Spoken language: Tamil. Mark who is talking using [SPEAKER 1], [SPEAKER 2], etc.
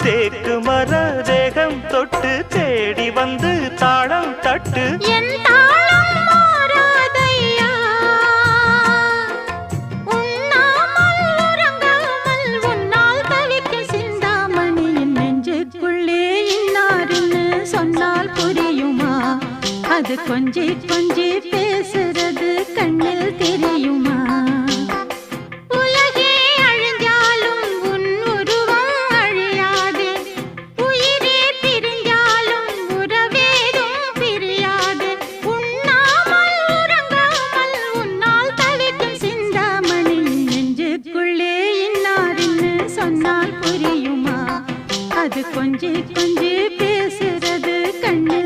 [SPEAKER 1] தேக்கு மர தேகம் தொட்டு தேடி வந்து தாளம் தட்டு
[SPEAKER 2] என் தாளம் மாறாதையா உண்ணாமல் உறங்காமல் உன்னால் தவிக்க சிந்தாமணியின் நெஞ்சுக்குள்ளே இன்னாருன்னு சொன்னால் புரியுமா அது கொஞ்சி கொஞ்சி பேசுறது கண்ணில் தெரியுமா அது கொஞ்சி கொஞ்சி பேசுறது கண்ணு